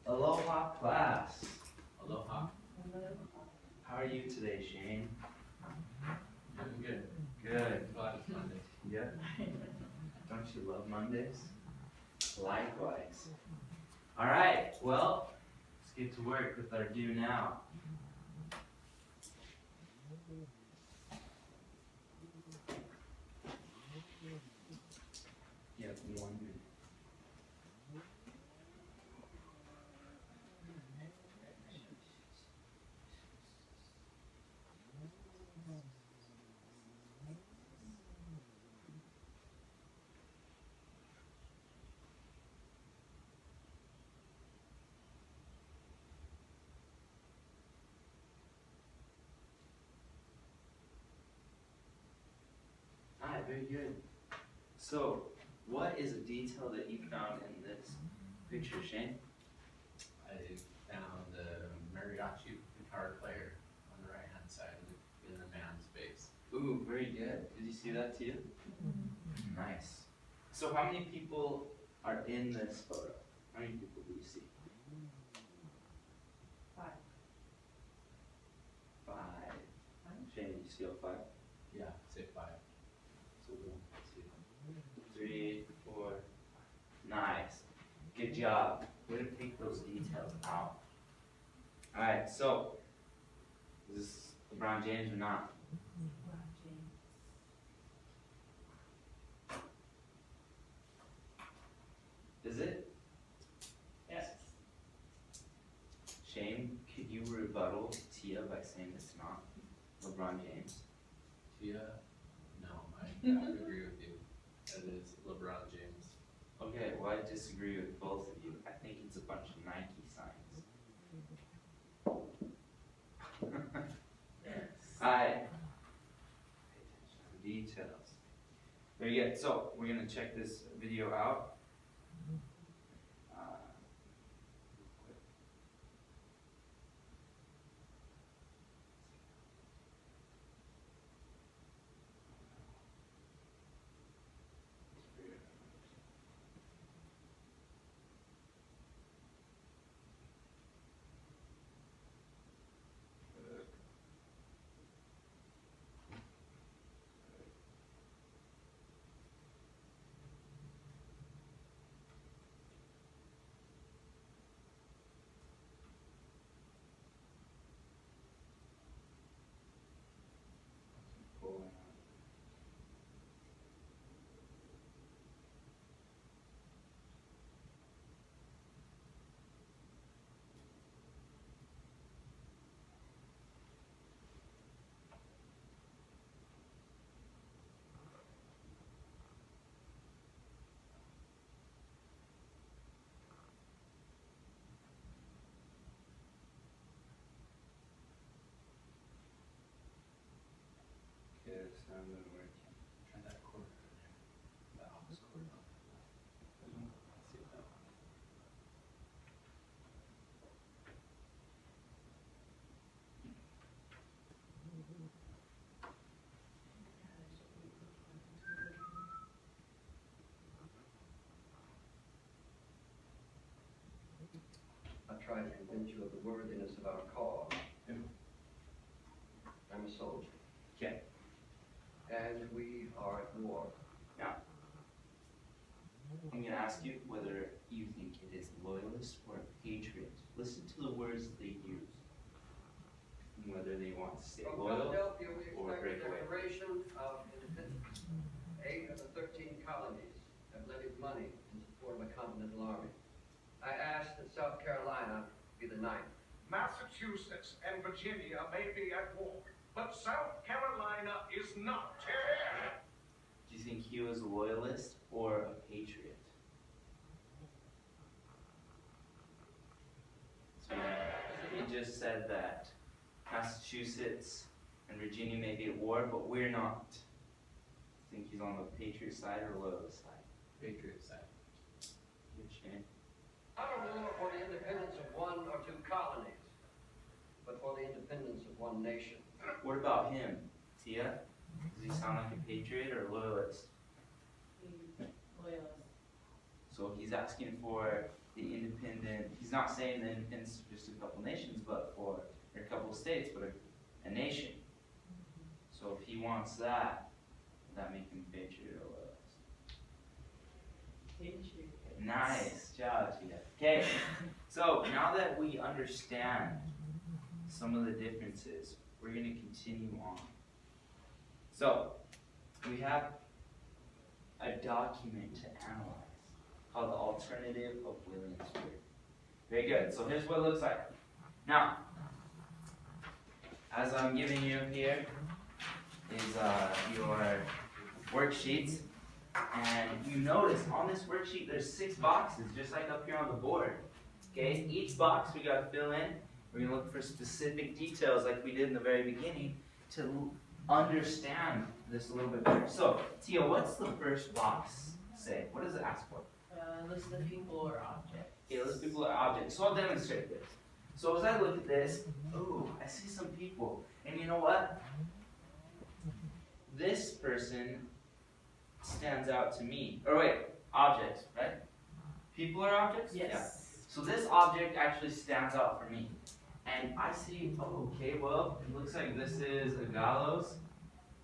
Aloha class. Aloha. How are you today, Shane? Doing good. Good. Glad it's Monday. Yeah. Don't you love Mondays? Likewise. All right. Well, let's get to work with our do now. Yep, 1 minute. Alright, very good. So, what is a detail that you found in this picture, Shane? I found the mariachi guitar player on the right-hand side in the man's face. Ooh, very good. Did you see that too? Nice. So how many people are in this photo? How many people do you see? 5. 5. Shane, did you see all 5? Yeah, say 5. So 1, 2, 3, 4. Nice. Good job. Way to pick those details out. Alright, so is this LeBron James or not? Is it? Yes. Shane, could you rebuttal Tia by saying it's not LeBron James? Tia? No, I agree with you. That is LeBron James. Okay, well I disagree with both of you. I think it's a bunch of Nike signs. Alright. Pay attention to the details. Very good. So we're gonna check this video out. Okay, it's not gonna work. Try that chord over there. That opposite chord on that. Let's see if that one. I try to convince you of the worthiness of our cause. I'm a soldier. Okay. And we are at war. Now, I'm gonna ask you whether you think it is loyalist or a patriot. Listen to the words that they use. And whether they want to stay From loyal Philadelphia, we or expect break a away. declaration of independence. 8 of the 13 colonies have levied money in support of a continental army. I ask that South Carolina be the 9th. Massachusetts and Virginia may be at war, but South Carolina is not. Do you think he was a loyalist or a patriot? So he just said that Massachusetts and Virginia may be at war, but we're not. Do you think he's on the patriot side or loyalist side? Patriot side. Good, Shane. Not a war for the independence of 1 or 2 colonies, but for the independence of 1 nation. What about him, Tia? Does he sound like a patriot or a loyalist? Loyalist. So he's asking for the independent, he's not saying the independence of just a couple nations, but for or a couple states, but a nation. So if he wants that, would that make him patriot or loyalist? Patriot. Nice job, Tia. Okay, so now that we understand some of the differences, we're going to continue on. So, we have a document to analyze called the Alternative of Williamsburg. Very good. So here's what it looks like. Now, as I'm giving you here is your worksheets. And you notice on this worksheet there's 6 boxes, just like up here on the board. Okay, each box we got to fill in. We're going to look for specific details like we did in the very beginning to understand this a little bit better. So, Tia, what's the first box say? What does it ask for? List of people or objects. Okay, list of people or objects. So I'll demonstrate this. So as I look at this, ooh, I see some people. And you know what? This person stands out to me. Or wait, objects, right? People are objects? Yes. Yeah. So this object actually stands out for me. And I see, oh, okay, well, it looks like this is a gallows,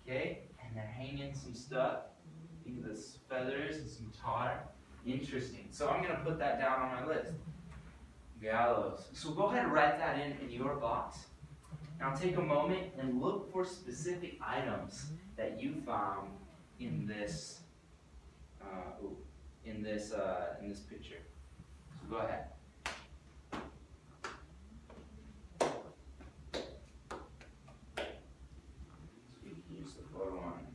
okay? And they're hanging some stuff. Think of this feathers and some tar. Interesting. So I'm going to put that down on my list. Gallows. So go ahead and write that in your box. Now take a moment and look for specific items that you found in this in this picture. So go ahead. So you can use the photo on.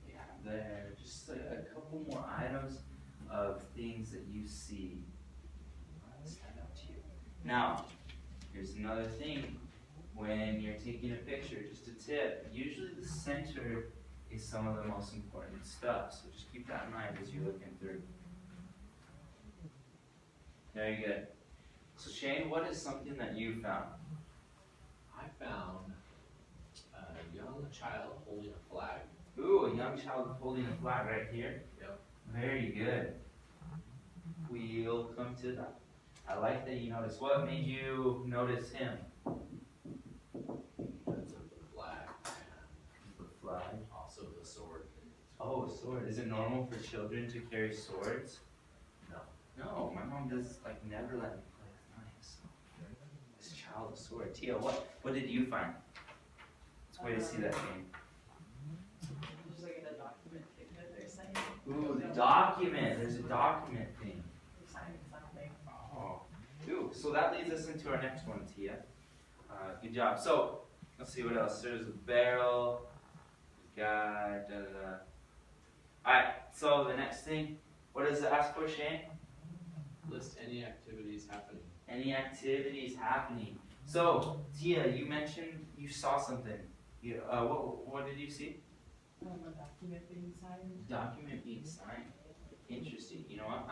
Yeah, there. Just a couple more items of things that you see stand out to you. Now, here's another thing. When you're taking a picture, just a tip. Usually the center is some of the most important stuff. So just keep that in mind as you're looking through. Very good. So Shane, what is something that you found? I found a young child holding a flag. Ooh, a young child holding a flag right here. Yep. Very good. We'll come to that. I like that you noticed. What made you notice him? That's a flag. The flag. Also the sword. Oh, a sword. Is it normal for children to carry swords? No. No, my mom does like never let me play with knives. This child a sword. Tia, what did you find? It's a way to see that game. Just like in a document thing that they're signing. Ooh, the document. There's a document thing. They're signing something. Oh. Ooh, so that leads us into our next one, Tia. Good job. So, let's see what else. There's a barrel, guy, da-da-da. Alright, so the next thing, what does it ask for, Shane? List any activities happening. Any activities happening. So, Tia, you mentioned you saw something. What did you see? A document being signed. Document being signed. Interesting. You know what?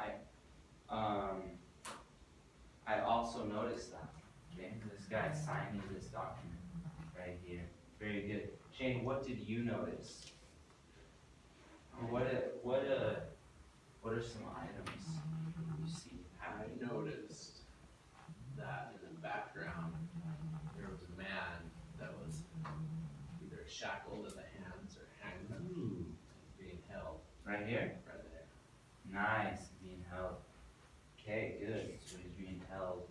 I also noticed that. Okay, this guy signing this document right here. Very good. Shane, what did you notice? What are some items you see? I noticed that in the background there was a man that was either shackled in the hands or hanged, being held Right here? right there. Nice, being held. Okay, good. So he's being held.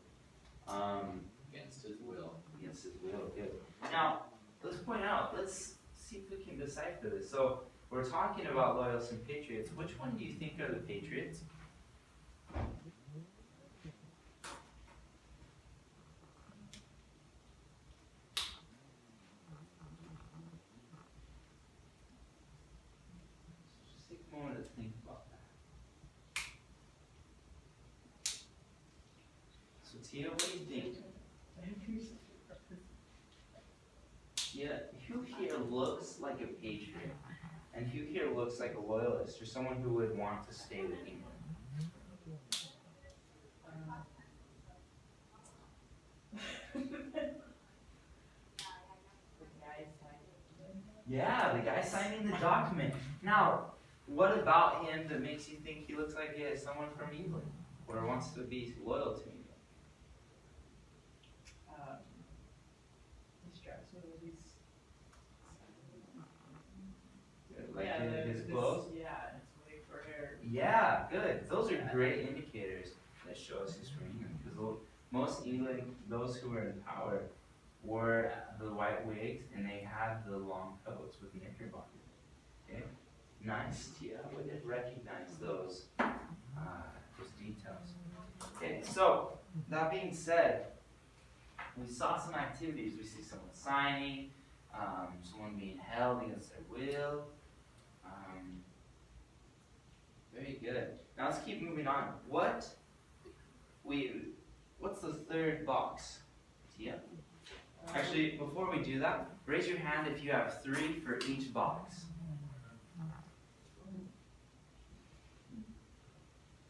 Against his will. Against his will, good. Now, let's point out, let's see if we can decipher this. So, we're talking about loyalists and patriots. Which one do you think are the patriots? Just take a moment to think about that. So, Tia, what do you think? Yeah, who here looks like a patriot? And who here looks like a loyalist or someone who would want to stay with England? Yeah, the guy signing the document. Now, what about him that makes you think he looks like someone from England? or wants to be loyal to me? He straps me with his. Like Yeah, his this- clothes? Yeah, it's way for hair. Yeah, good. Those are Yeah. great indicators that show us he's from England. Because most England, those who were in power, wore the white wigs and they had the long coats with knickerbockers. Okay, nice, Tia. I would have recognized those details. Okay, so that being said, we saw some activities. We see someone signing, someone being held against their will. Very good. Now let's keep moving on. What's the third box? Tia? Actually, before we do that, raise your hand if you have 3 for each box.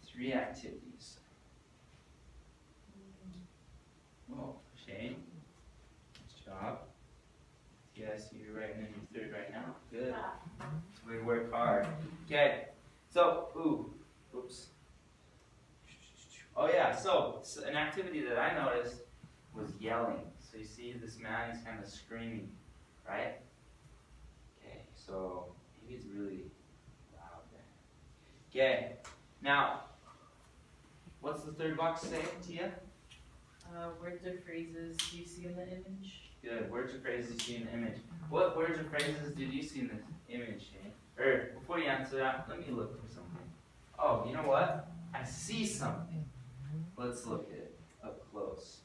3 activities. Oh, Shane. Nice job. Yes, you're writing in your third right now. Good. So we work hard. Okay. So, oops. Oh yeah, so an activity that I noticed was yelling. So you see this man is kind of screaming, right? Okay, so maybe it's really loud there. Okay, now, what's the third box say, Tia? Words or phrases you see in the image? Good, words or phrases you see in the image. What words or phrases did you see in the image, Shane? Or, before you answer that, let me look for something. Oh, you know what? I see something. Let's look at it up close.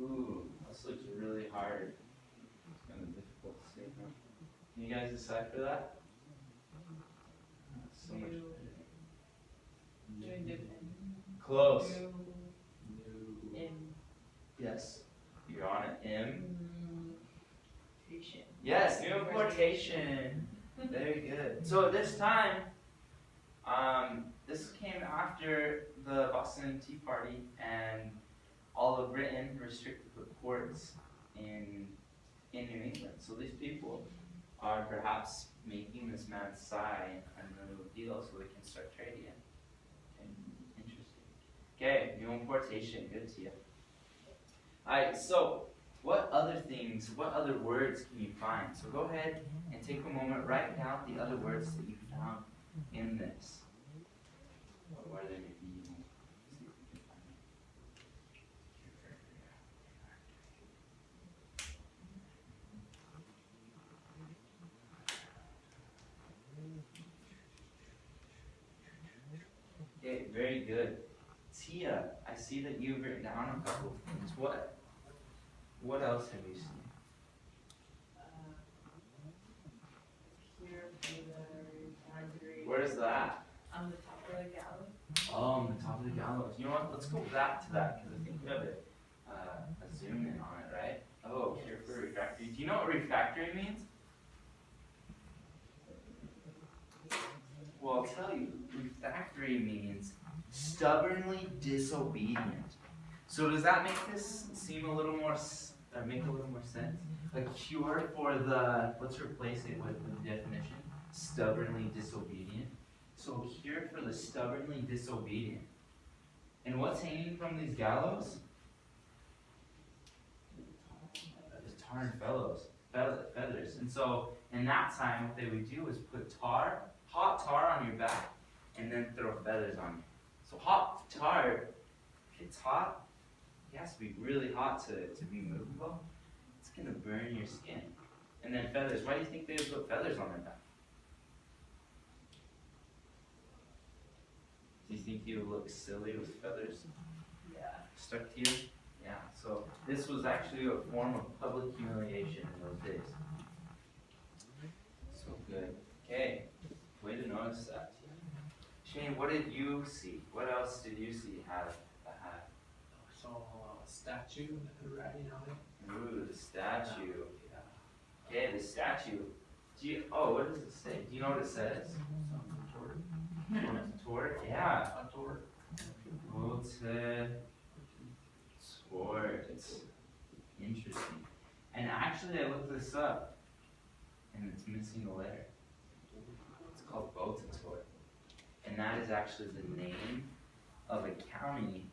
Ooh, this looks really hard. It's kind of difficult to see, huh? Can you guys decipher that? So much New. better. Doing good. Close. In. Yes. You're on it. M. Patient. Yes, new importation. Very good. So this time, this came after the Boston Tea Party, and all of Britain restricted the ports in New England. So these people are perhaps making this man sign a new deal so they can start trading it. Okay, interesting. Okay, new importation. Good to you. Alright, so what other words can you find? So go ahead and take a moment, write down the other words that you found in this. What are they maybe? See if we can find them. Okay, very good. Tia, I see that you've written down a couple of things. What else have you seen? Here for the boundary. Where's that? On the top of the gallery. Oh, on the top of the gallows. You know what? Let's go back to that because I think we have a zoom in on it, right? Oh, here for refractory. Do you know what refractory means? Well, I'll tell you. Refractory means stubbornly disobedient. So does that make this seem a little more, make a little more sense? A cure for the, let's replace it with the definition, stubbornly disobedient. So a cure for the stubbornly disobedient. And what's hanging from these gallows? The tar and feathers. And so in that time, what they would do is put hot tar on your back, and then throw feathers on you. So hot tar, if it's hot, it has to be really hot to be movable. It's gonna burn your skin. And then feathers, why do you think they would put feathers on their back? Do you think you would look silly with feathers Yeah. stuck to you? Yeah, so this was actually a form of public humiliation in those days. So good. Okay, way to notice that. Shane, what did you see? What else did you see have a hat? I saw a statue that had writing on it. Ooh, the statue. Yeah. Okay, the statue. What does it say? Do you know what it says? Tort? Yeah. Tort. Tort. Interesting. And actually, I looked this up, and it's missing a letter. It's called Tort. And that is actually the name of a county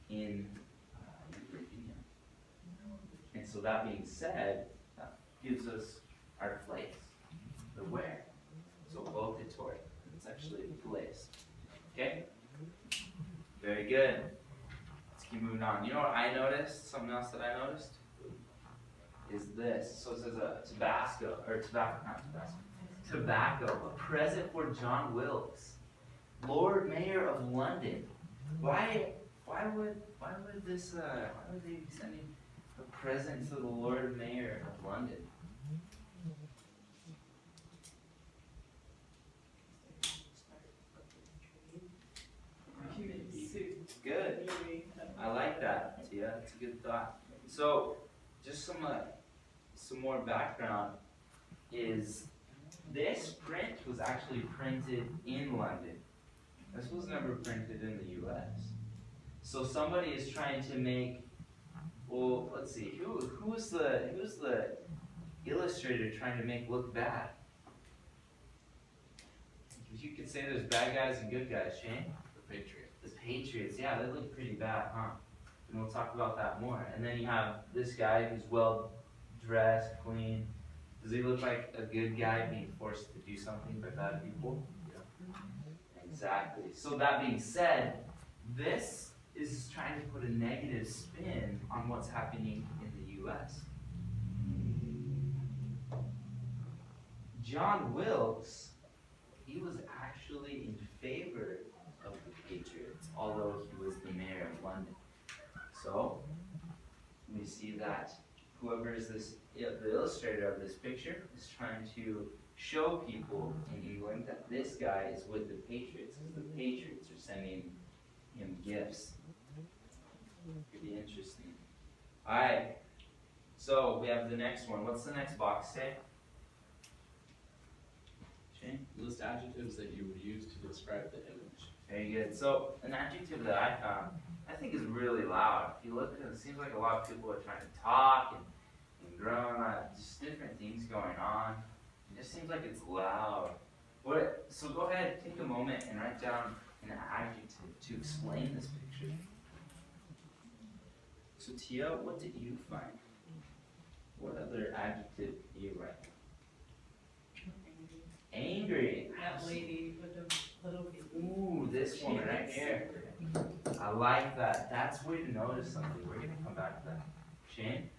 in Virginia. And so that being said, that gives us our place, the where. So votatory, it's actually a place. Okay? Very good. Let's keep moving on. You know what I noticed? Something else that I noticed is this. So it says Tabasco, or tobacco, not Tabasco. Tobacco, a present for John Wilkes, Lord Mayor of London. Why would they be sending a present to the Lord Mayor of London? Good. I like that. Yeah, that's a good thought. So, just some more background is this print was actually printed in London. This was never printed in the U.S. So somebody is trying to make. Well, let's see. Who's the illustrator trying to make look bad? You could say there's bad guys and good guys, Shane. The Patriots. The Patriots, yeah, they look pretty bad, huh? And we'll talk about that more. And then you have this guy who's well dressed, clean. Does he look like a good guy being forced to do something by bad people? Yeah. Exactly. So that being said, this is trying to put a negative spin on what's happening in the U.S. John Wilkes, he was actually in favor of the Patriots, although he was the mayor of London. So, we see that whoever is the illustrator of this picture is trying to show people in England that this guy is with the Patriots, because the Patriots are sending him gifts. Pretty interesting. Alright, so we have the next one. What's the next box say? Shane? List adjectives that you would use to describe the image. Very good. So, an adjective that I found, I think is really loud. If you look at it, it seems like a lot of people are trying to talk and groan, just different things going on. It just seems like it's loud. So go ahead, take a moment and write down an adjective to explain this picture. So Tia, what did you find? What other adjective did you write? Angry. That lady with the little baby. Ooh, this one right here. I like that. That's a way to notice something. We're going to come back to that. Shane,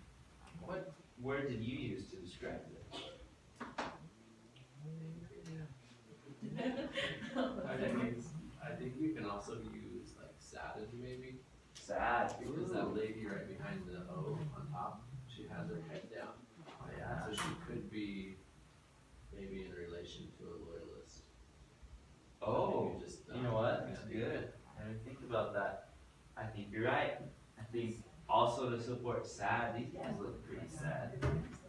what word did you use to describe this? I think you can also use like sad maybe. Sad. Because that lady right behind the O on top, she has her head down. Oh, yeah. So she could be maybe in relation to a loyalist. Oh, Maybe just, you know what? That's yeah. good. I didn't think about that. I think you're right. I think also to support sad. These guys look pretty sad.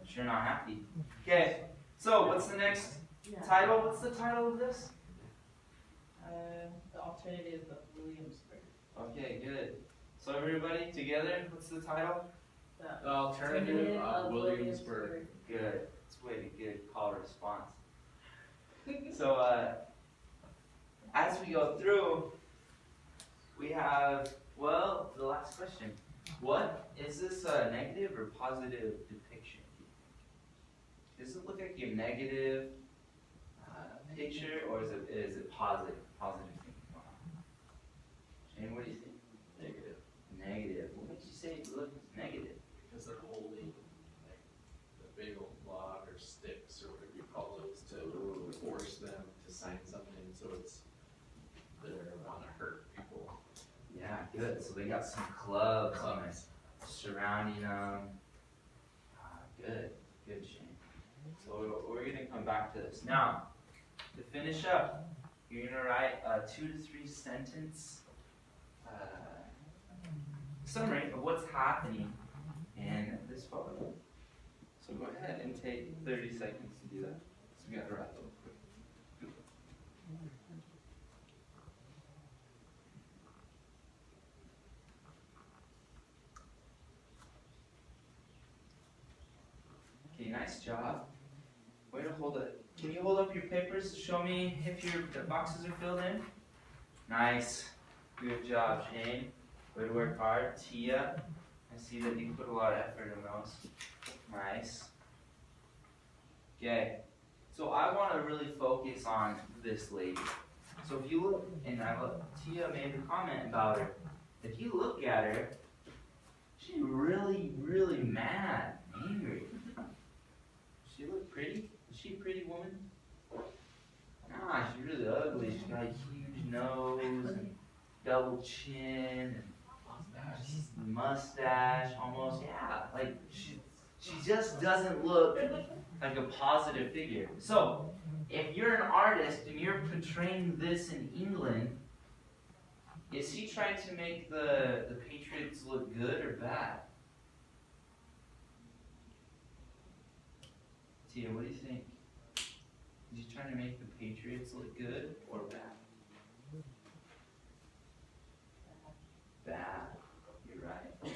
Sure not happy. Okay, so what's the next title? What's the title of this? The alternative of Williamsburg. Okay, good. So everybody together, what's the title? The alternative of Williamsburg. Good. It's a way to good call response. So as we go through, we have, well, the last question. What is this a negative or positive depiction? Does it look like a negative picture, or is it positive? Positive thing. Shane, what do you think? Negative. Negative. What makes you say it looks negative? Because they're holding like the big old log or sticks or whatever you call those to force them to sign something, so they want to hurt people. Yeah, good. So they got some clubs surrounding them. Good, good, Shane. So we're gonna come back to this. Now, to finish up, you're gonna write a 2 to 3 sentence summary of what's happening in this photo. So go ahead and take 30 seconds to do that. So we gotta wrap up quick. Okay, nice job. Way to hold it. Can you hold up your papers to show me if the boxes are filled in? Nice. Good job, Shane. Way to work hard. Tia, I see that you put a lot of effort in those. Nice. Okay, so I want to really focus on this lady. So if you look, and Tia made a comment about her. If you look at her, she's really, really mad, angry. Does she look pretty? Is she a pretty woman? Nah, she's really ugly. She's got a huge nose, and double chin, and mustache, almost. Yeah, like she just doesn't look like a positive figure. So, if you're an artist and you're portraying this in England, is he trying to make the Patriots look good or bad? Tia, what do you think? Is he trying to make the Patriots look good or bad? Bad. You're right.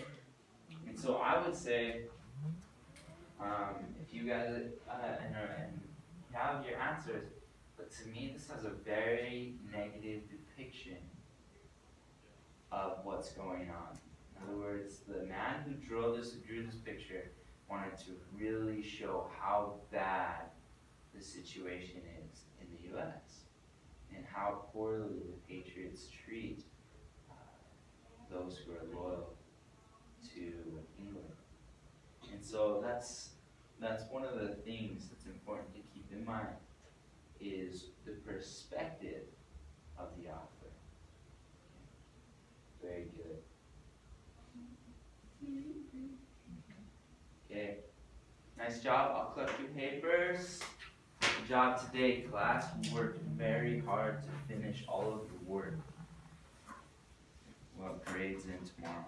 And so I would say, if you guys and have your answers, but to me this has a very negative depiction of what's going on. In other words, the man who drew this picture wanted to really show how bad the situation is in the U.S. and how poorly the Patriots treat those who are loyal to England. And so that's one of the things that's important to keep in mind is the perspective of the author. Very good. Okay, nice job. I'll collect your papers. Good job today, class. You worked very hard to finish all of your work. Well, grades in tomorrow.